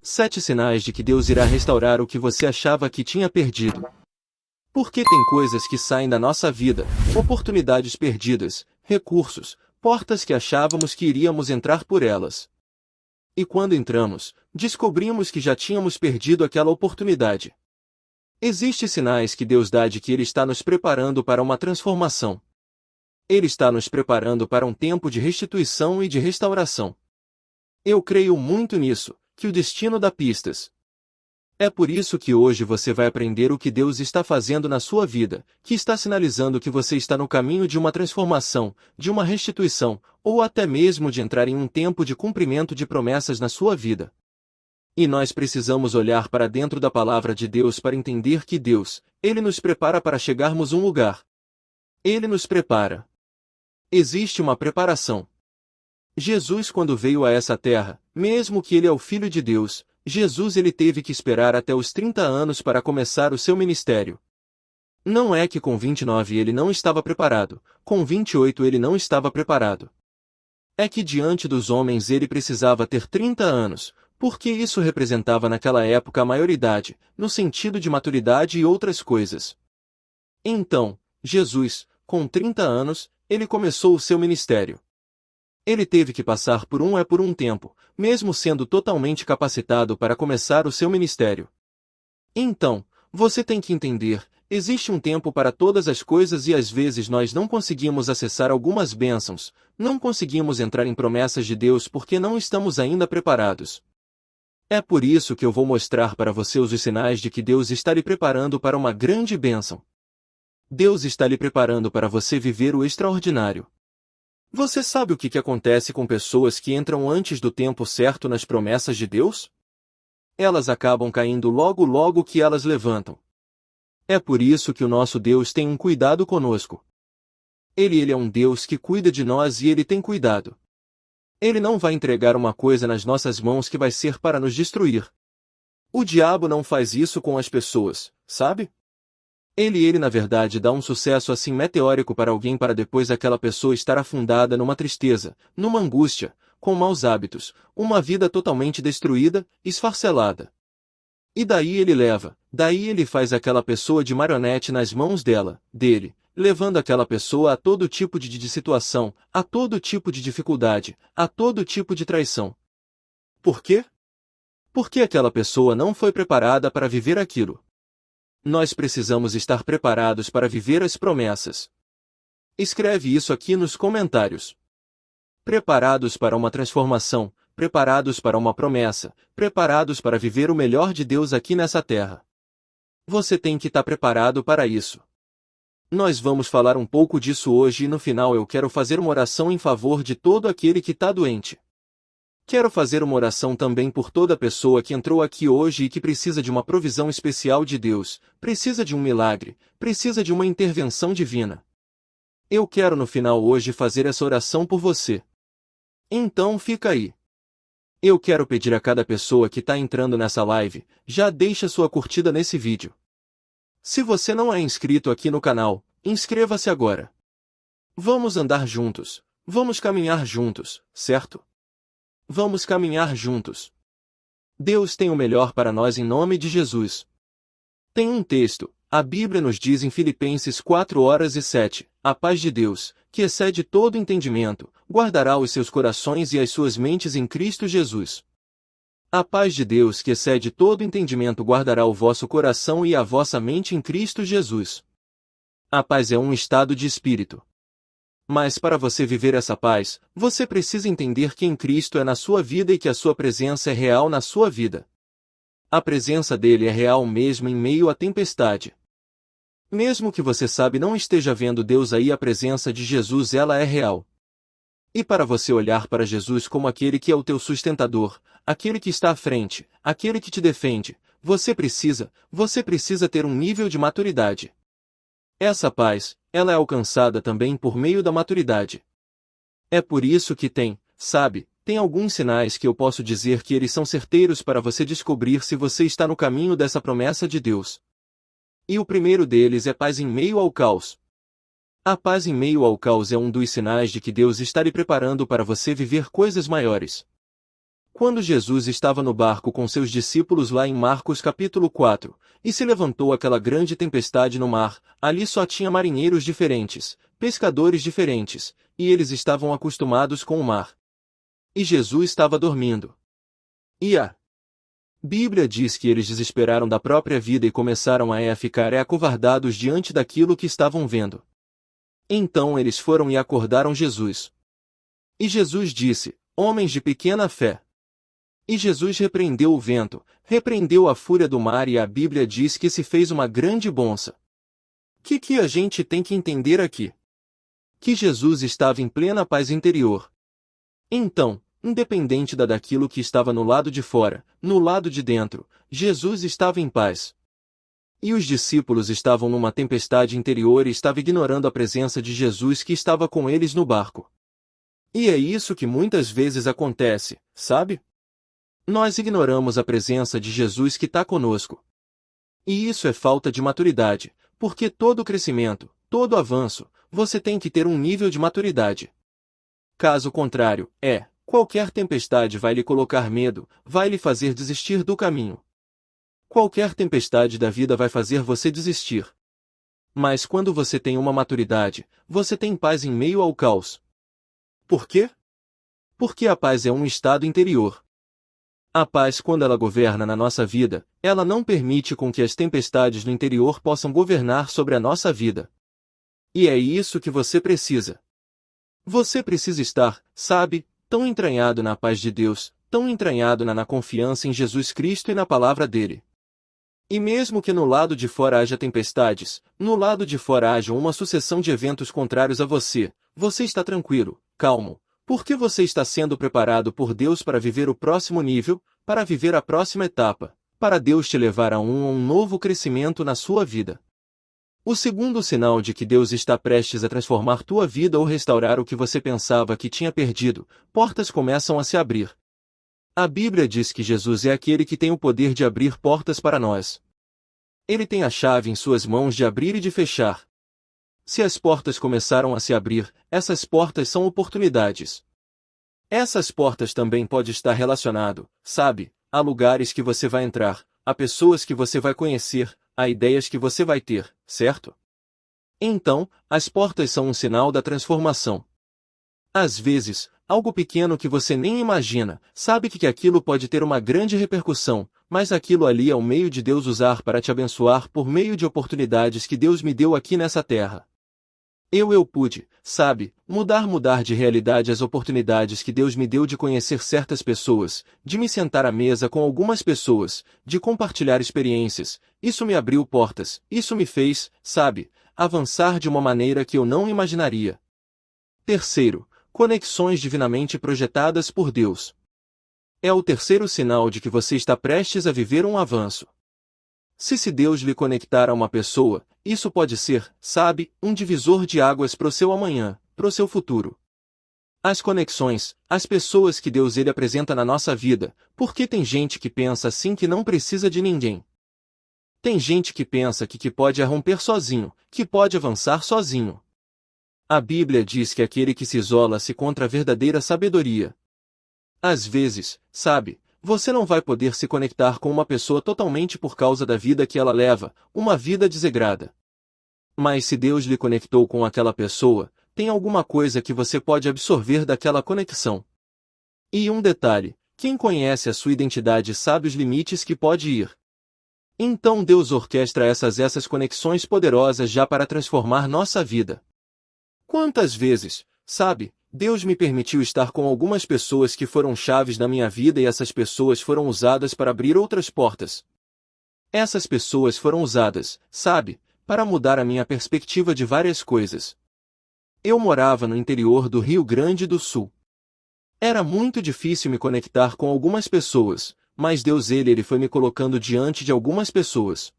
7 sinais de que Deus irá restaurar o que você achava que tinha perdido. Porque tem coisas que saem da nossa vida, oportunidades perdidas, recursos, portas que achávamos que iríamos entrar por elas. E quando entramos, descobrimos que já tínhamos perdido aquela oportunidade. Existem sinais que Deus dá de que Ele está nos preparando para uma transformação. Ele está nos preparando para um tempo de restituição e de restauração. Eu creio muito nisso, que o destino dá pistas. É por isso que hoje você vai aprender o que Deus está fazendo na sua vida, que está sinalizando que você está no caminho de uma transformação, de uma restituição, ou até mesmo de entrar em um tempo de cumprimento de promessas na sua vida. E nós precisamos olhar para dentro da palavra de Deus para entender que Deus, Ele nos prepara para chegarmos a um lugar. Ele nos prepara. Existe uma preparação. Jesus, quando veio a essa terra, mesmo que Ele é o Filho de Deus, Jesus ele teve que esperar até os 30 anos para começar o seu ministério. Não é que com 29 ele não estava preparado, com 28 ele não estava preparado. É que diante dos homens ele precisava ter 30 anos, porque isso representava naquela época a maioridade, no sentido de maturidade e outras coisas. Então, Jesus, com 30 anos, ele começou o seu ministério. Ele teve que passar por um tempo, mesmo sendo totalmente capacitado para começar o seu ministério. Então, você tem que entender, existe um tempo para todas as coisas e às vezes nós não conseguimos acessar algumas bênçãos, não conseguimos entrar em promessas de Deus porque não estamos ainda preparados. É por isso que eu vou mostrar para você os sinais de que Deus está lhe preparando para uma grande bênção. Deus está lhe preparando para você viver o extraordinário. Você sabe o que acontece com pessoas que entram antes do tempo certo nas promessas de Deus? Elas acabam caindo logo que elas levantam. É por isso que o nosso Deus tem um cuidado conosco. Ele é um Deus que cuida de nós e Ele tem cuidado. Ele não vai entregar uma coisa nas nossas mãos que vai ser para nos destruir. O diabo não faz isso com as pessoas, sabe? Ele na verdade dá um sucesso assim meteórico para alguém para depois aquela pessoa estar afundada numa tristeza, numa angústia, com maus hábitos, uma vida totalmente destruída, esfarcelada. E daí ele faz aquela pessoa de marionete nas mãos dele, levando aquela pessoa a todo tipo de situação, a todo tipo de dificuldade, a todo tipo de traição. Por quê? Porque aquela pessoa não foi preparada para viver aquilo. Nós precisamos estar preparados para viver as promessas. Escreve isso aqui nos comentários. Preparados para uma transformação, preparados para uma promessa, preparados para viver o melhor de Deus aqui nessa terra. Você tem que estar preparado para isso. Nós vamos falar um pouco disso hoje e no final eu quero fazer uma oração em favor de todo aquele que está doente. Quero fazer uma oração também por toda pessoa que entrou aqui hoje e que precisa de uma provisão especial de Deus, precisa de um milagre, precisa de uma intervenção divina. Eu quero no final hoje fazer essa oração por você. Então fica aí. Eu quero pedir a cada pessoa que está entrando nessa live, já deixa sua curtida nesse vídeo. Se você não é inscrito aqui no canal, inscreva-se agora. Vamos andar juntos, vamos caminhar juntos, certo? Vamos caminhar juntos. Deus tem o melhor para nós em nome de Jesus. Tem um texto, a Bíblia nos diz em Filipenses 4:7, a paz de Deus, que excede todo entendimento, guardará os seus corações e as suas mentes em Cristo Jesus. A paz de Deus que excede todo entendimento guardará o vosso coração e a vossa mente em Cristo Jesus. A paz é um estado de espírito. Mas para você viver essa paz, você precisa entender que em Cristo é na sua vida e que a sua presença é real na sua vida. A presença dele é real mesmo em meio à tempestade. Mesmo que você não esteja vendo Deus aí, a presença de Jesus ela é real. E para você olhar para Jesus como aquele que é o teu sustentador, aquele que está à frente, aquele que te defende, você precisa ter um nível de maturidade. Essa paz, ela é alcançada também por meio da maturidade. É por isso que tem alguns sinais que eu posso dizer que eles são certeiros para você descobrir se você está no caminho dessa promessa de Deus. E o primeiro deles é paz em meio ao caos. A paz em meio ao caos é um dos sinais de que Deus está lhe preparando para você viver coisas maiores. Quando Jesus estava no barco com seus discípulos lá em Marcos capítulo 4, e se levantou aquela grande tempestade no mar, ali só tinha marinheiros diferentes, pescadores diferentes, e eles estavam acostumados com o mar. E Jesus estava dormindo. E a Bíblia diz que eles desesperaram da própria vida e começaram a ficar acovardados diante daquilo que estavam vendo. Então eles foram e acordaram Jesus. E Jesus disse: Homens de pequena fé. E Jesus repreendeu o vento, repreendeu a fúria do mar e a Bíblia diz que se fez uma grande bonça. Que a gente tem que entender aqui? Que Jesus estava em plena paz interior. Então, independente daquilo que estava no lado de fora, no lado de dentro, Jesus estava em paz. E os discípulos estavam numa tempestade interior e estavam ignorando a presença de Jesus que estava com eles no barco. E é isso que muitas vezes acontece, sabe? Nós ignoramos a presença de Jesus que está conosco. E isso é falta de maturidade, porque todo crescimento, todo avanço, você tem que ter um nível de maturidade. Caso contrário, qualquer tempestade vai lhe colocar medo, vai lhe fazer desistir do caminho. Qualquer tempestade da vida vai fazer você desistir. Mas quando você tem uma maturidade, você tem paz em meio ao caos. Por quê? Porque a paz é um estado interior. A paz, quando ela governa na nossa vida, ela não permite com que as tempestades no interior possam governar sobre a nossa vida. E é isso que você precisa. Você precisa estar, sabe, tão entranhado na paz de Deus, tão entranhado na confiança em Jesus Cristo e na palavra dele. E mesmo que no lado de fora haja tempestades, no lado de fora haja uma sucessão de eventos contrários a você, você está tranquilo, calmo, porque você está sendo preparado por Deus para viver o próximo nível, para viver a próxima etapa, para Deus te levar a um novo crescimento na sua vida. O segundo sinal de que Deus está prestes a transformar tua vida ou restaurar o que você pensava que tinha perdido, portas começam a se abrir. A Bíblia diz que Jesus é aquele que tem o poder de abrir portas para nós. Ele tem a chave em suas mãos de abrir e de fechar. Se as portas começaram a se abrir, essas portas são oportunidades. Essas portas também podem estar relacionadas, sabe, a lugares que você vai entrar, a pessoas que você vai conhecer, a ideias que você vai ter, certo? Então, as portas são um sinal da transformação. Às vezes, algo pequeno que você nem imagina, sabe que aquilo pode ter uma grande repercussão, mas aquilo ali é o meio de Deus usar para te abençoar por meio de oportunidades que Deus me deu aqui nessa terra. Eu pude, sabe, mudar de realidade as oportunidades que Deus me deu de conhecer certas pessoas, de me sentar à mesa com algumas pessoas, de compartilhar experiências. Isso me abriu portas, isso me fez, sabe, avançar de uma maneira que eu não imaginaria. Terceiro, conexões divinamente projetadas por Deus. É o terceiro sinal de que você está prestes a viver um avanço. Se Deus lhe conectar a uma pessoa, isso pode ser, sabe, um divisor de águas para o seu amanhã, para o seu futuro. As conexões, as pessoas que Deus ele apresenta na nossa vida, porque tem gente que pensa assim que não precisa de ninguém. Tem gente que pensa que pode romper sozinho, que pode avançar sozinho. A Bíblia diz que aquele que se isola se contra a verdadeira sabedoria. Às vezes, sabe, você não vai poder se conectar com uma pessoa totalmente por causa da vida que ela leva, uma vida desregrada. Mas se Deus lhe conectou com aquela pessoa, tem alguma coisa que você pode absorver daquela conexão. E um detalhe, quem conhece a sua identidade sabe os limites que pode ir. Então Deus orquestra essas conexões poderosas já para transformar nossa vida. Quantas vezes, sabe, Deus me permitiu estar com algumas pessoas que foram chaves na minha vida e essas pessoas foram usadas para abrir outras portas. Essas pessoas foram usadas, sabe, para mudar a minha perspectiva de várias coisas. Eu morava no interior do Rio Grande do Sul. Era muito difícil me conectar com algumas pessoas, mas Deus ele foi me colocando diante de algumas pessoas.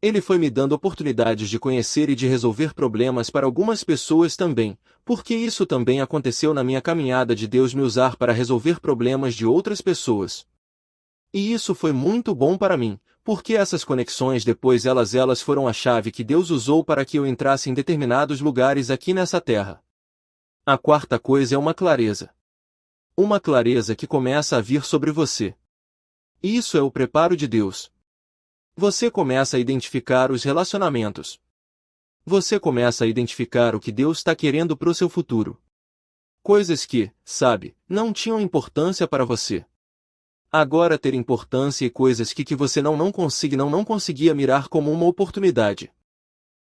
Ele foi me dando oportunidades de conhecer e de resolver problemas para algumas pessoas também, porque isso também aconteceu na minha caminhada de Deus me usar para resolver problemas de outras pessoas. E isso foi muito bom para mim, porque essas conexões depois elas foram a chave que Deus usou para que eu entrasse em determinados lugares aqui nessa terra. A quarta coisa é uma clareza. Uma clareza que começa a vir sobre você. Isso é o preparo de Deus. Você começa a identificar os relacionamentos. Você começa a identificar o que Deus está querendo para o seu futuro. Coisas que, sabe, não tinham importância para você. Agora ter importância e coisas que você não conseguia mirar como uma oportunidade.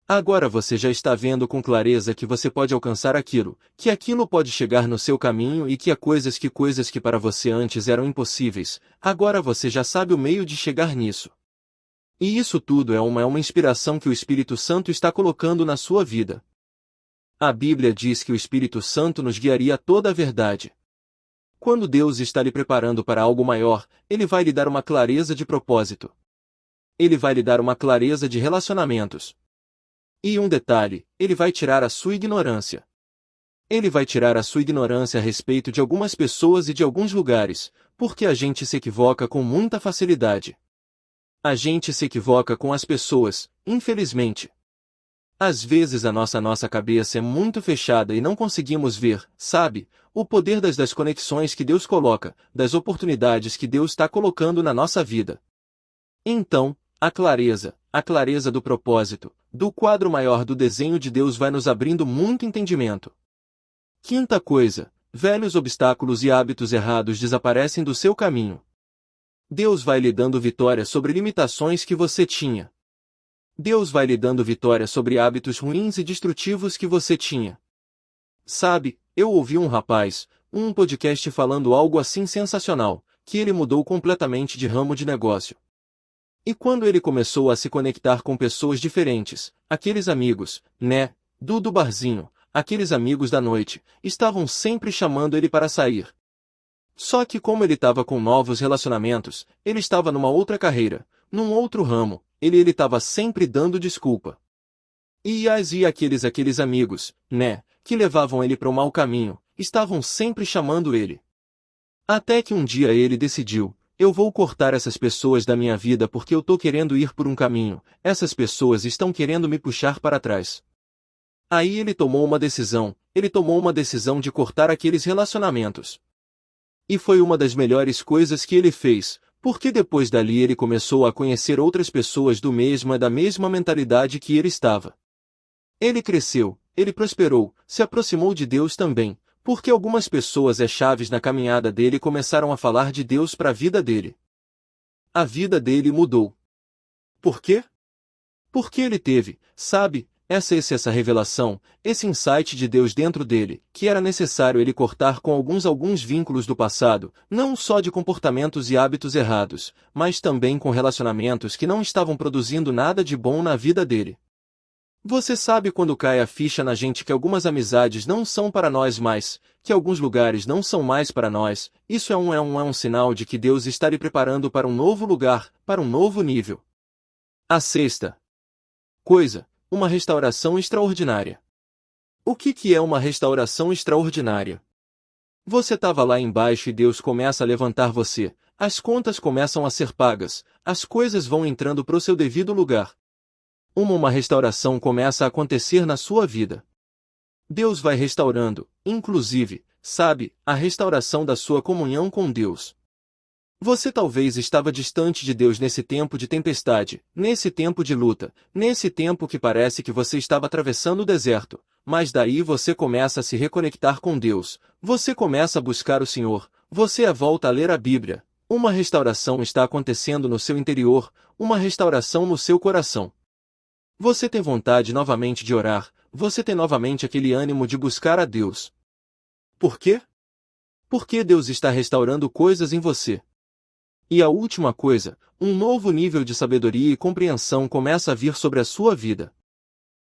Agora você já está vendo com clareza que você pode alcançar aquilo, que aquilo pode chegar no seu caminho e que há coisas que para você antes eram impossíveis, agora você já sabe o meio de chegar nisso. E isso tudo é uma inspiração que o Espírito Santo está colocando na sua vida. A Bíblia diz que o Espírito Santo nos guiaria a toda a verdade. Quando Deus está lhe preparando para algo maior, Ele vai lhe dar uma clareza de propósito. Ele vai lhe dar uma clareza de relacionamentos. E um detalhe, Ele vai tirar a sua ignorância. Ele vai tirar a sua ignorância a respeito de algumas pessoas e de alguns lugares, porque a gente se equivoca com muita facilidade. A gente se equivoca com as pessoas, infelizmente. Às vezes a nossa cabeça é muito fechada e não conseguimos ver, sabe, o poder das conexões que Deus coloca, das oportunidades que Deus está colocando na nossa vida. Então, a clareza do propósito, do quadro maior do desenho de Deus vai nos abrindo muito entendimento. Quinta coisa, velhos obstáculos e hábitos errados desaparecem do seu caminho. Deus vai lhe dando vitória sobre limitações que você tinha. Deus vai lhe dando vitória sobre hábitos ruins e destrutivos que você tinha. Sabe, eu ouvi um rapaz, um podcast falando algo assim sensacional, que ele mudou completamente de ramo de negócio. E quando ele começou a se conectar com pessoas diferentes, aqueles amigos, né, do barzinho, aqueles amigos da noite, estavam sempre chamando ele para sair. Só que como ele estava com novos relacionamentos, ele estava numa outra carreira, num outro ramo, ele estava sempre dando desculpa. E aqueles amigos, né, que levavam ele para o mau caminho, estavam sempre chamando ele. Até que um dia ele decidiu, eu vou cortar essas pessoas da minha vida porque eu tô querendo ir por um caminho, essas pessoas estão querendo me puxar para trás. Aí ele tomou uma decisão de cortar aqueles relacionamentos. E foi uma das melhores coisas que ele fez, porque depois dali ele começou a conhecer outras pessoas da mesma mentalidade que ele estava. Ele cresceu, ele prosperou, se aproximou de Deus também, porque algumas pessoas chaves na caminhada dele começaram a falar de Deus para a vida dele. A vida dele mudou. Por quê? Porque ele teve, sabe, essa revelação, esse insight de Deus dentro dele, que era necessário ele cortar com alguns vínculos do passado, não só de comportamentos e hábitos errados, mas também com relacionamentos que não estavam produzindo nada de bom na vida dele. Você sabe quando cai a ficha na gente que algumas amizades não são para nós mais, que alguns lugares não são mais para nós, isso é um sinal de que Deus está lhe preparando para um novo lugar, para um novo nível. A sexta coisa, uma restauração extraordinária. O que é uma restauração extraordinária? Você estava lá embaixo e Deus começa a levantar você, as contas começam a ser pagas, as coisas vão entrando para o seu devido lugar. Uma restauração começa a acontecer na sua vida. Deus vai restaurando, inclusive, sabe, a restauração da sua comunhão com Deus. Você talvez estava distante de Deus nesse tempo de tempestade, nesse tempo de luta, nesse tempo que parece que você estava atravessando o deserto, mas daí você começa a se reconectar com Deus, você começa a buscar o Senhor, você volta a ler a Bíblia, uma restauração está acontecendo no seu interior, uma restauração no seu coração. Você tem vontade novamente de orar, você tem novamente aquele ânimo de buscar a Deus. Por quê? Porque Deus está restaurando coisas em você. E a última coisa, um novo nível de sabedoria e compreensão começa a vir sobre a sua vida.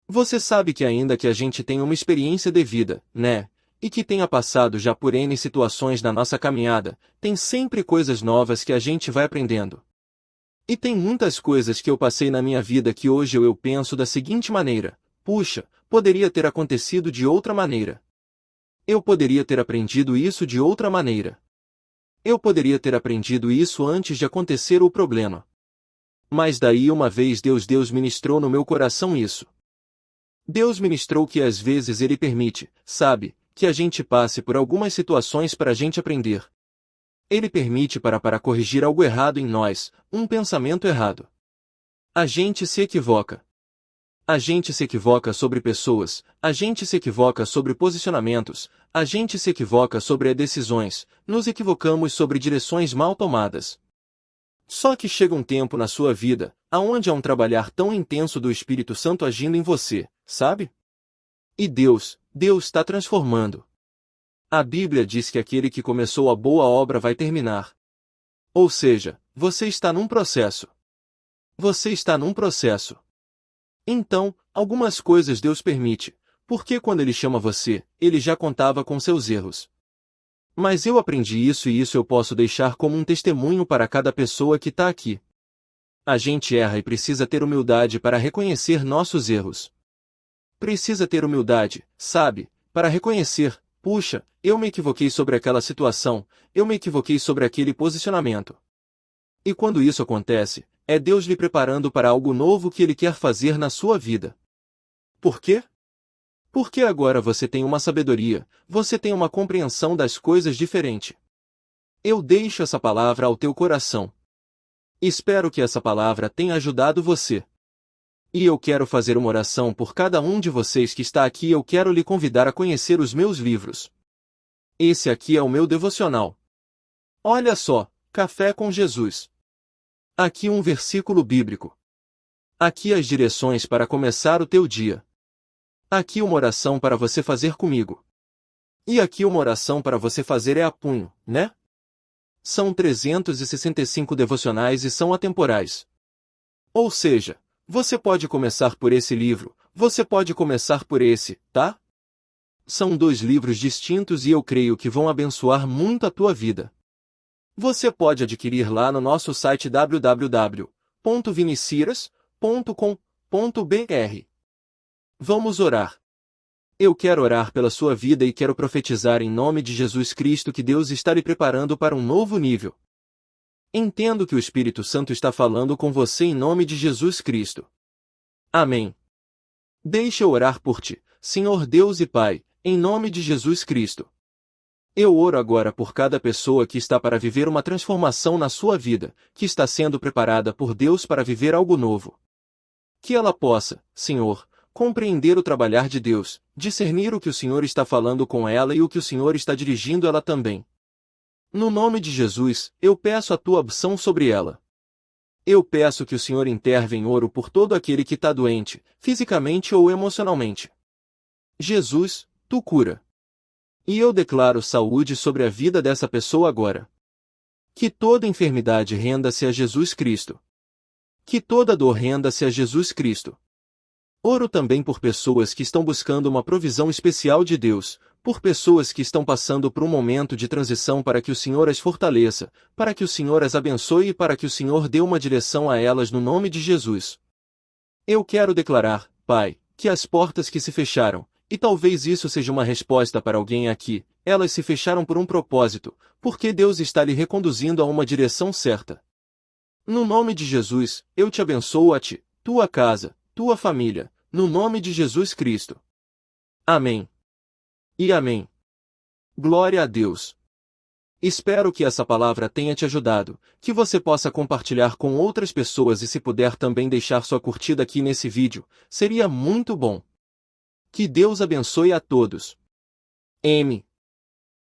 Você sabe que ainda que a gente tenha uma experiência de vida, né, e que tenha passado já por N situações na nossa caminhada, tem sempre coisas novas que a gente vai aprendendo. E tem muitas coisas que eu passei na minha vida que hoje eu penso da seguinte maneira, puxa, poderia ter acontecido de outra maneira. Eu poderia ter aprendido isso de outra maneira. Eu poderia ter aprendido isso antes de acontecer o problema. Mas daí uma vez Deus ministrou no meu coração isso. Deus ministrou que às vezes Ele permite, sabe, que a gente passe por algumas situações para a gente aprender. Ele permite para corrigir algo errado em nós, um pensamento errado. A gente se equivoca. A gente se equivoca sobre pessoas, a gente se equivoca sobre posicionamentos, a gente se equivoca sobre decisões, nos equivocamos sobre direções mal tomadas. Só que chega um tempo na sua vida, aonde há um trabalhar tão intenso do Espírito Santo agindo em você, sabe? E Deus está transformando. A Bíblia diz que aquele que começou a boa obra vai terminar. Ou seja, você está num processo. Você está num processo. Então, algumas coisas Deus permite, porque quando Ele chama você, Ele já contava com seus erros. Mas eu aprendi isso e isso eu posso deixar como um testemunho para cada pessoa que está aqui. A gente erra e precisa ter humildade para reconhecer nossos erros. Precisa ter humildade, sabe, para reconhecer, puxa, eu me equivoquei sobre aquela situação, eu me equivoquei sobre aquele posicionamento. E quando isso acontece, é Deus lhe preparando para algo novo que Ele quer fazer na sua vida. Por quê? Porque agora você tem uma sabedoria, você tem uma compreensão das coisas diferente. Eu deixo essa palavra ao teu coração. Espero que essa palavra tenha ajudado você. E eu quero fazer uma oração por cada um de vocês que está aqui e eu quero lhe convidar a conhecer os meus livros. Esse aqui é o meu devocional. Olha só, Café com Jesus. Aqui um versículo bíblico. Aqui as direções para começar o teu dia. Aqui uma oração para você fazer comigo. E aqui uma oração para você fazer a punho, né? São 365 devocionais e são atemporais. Ou seja, você pode começar por esse livro, você pode começar por esse, tá? São 2 livros distintos e eu creio que vão abençoar muito a tua vida. Você pode adquirir lá no nosso site www.viniciras.com.br. Vamos orar. Eu quero orar pela sua vida e quero profetizar em nome de Jesus Cristo que Deus está lhe preparando para um novo nível. Entendo que o Espírito Santo está falando com você em nome de Jesus Cristo. Amém. Deixa eu orar por ti, Senhor Deus e Pai, em nome de Jesus Cristo. Eu oro agora por cada pessoa que está para viver uma transformação na sua vida, que está sendo preparada por Deus para viver algo novo. Que ela possa, Senhor, compreender o trabalhar de Deus, discernir o que o Senhor está falando com ela e o que o Senhor está dirigindo ela também. No nome de Jesus, eu peço a tua unção sobre ela. Eu peço que o Senhor intervenha em ouro por todo aquele que está doente, fisicamente ou emocionalmente. Jesus, tu cura. E eu declaro saúde sobre a vida dessa pessoa agora. Que toda enfermidade renda-se a Jesus Cristo. Que toda dor renda-se a Jesus Cristo. Oro também por pessoas que estão buscando uma provisão especial de Deus, por pessoas que estão passando por um momento de transição para que o Senhor as fortaleça, para que o Senhor as abençoe e para que o Senhor dê uma direção a elas no nome de Jesus. Eu quero declarar, Pai, que as portas que se fecharam, e talvez isso seja uma resposta para alguém aqui, elas se fecharam por um propósito, porque Deus está lhe reconduzindo a uma direção certa. No nome de Jesus, eu te abençoo a ti, tua casa, tua família, no nome de Jesus Cristo. Amém. E amém. Glória a Deus. Espero que essa palavra tenha te ajudado, que você possa compartilhar com outras pessoas e se puder também deixar sua curtida aqui nesse vídeo, seria muito bom. Que Deus abençoe a todos. M.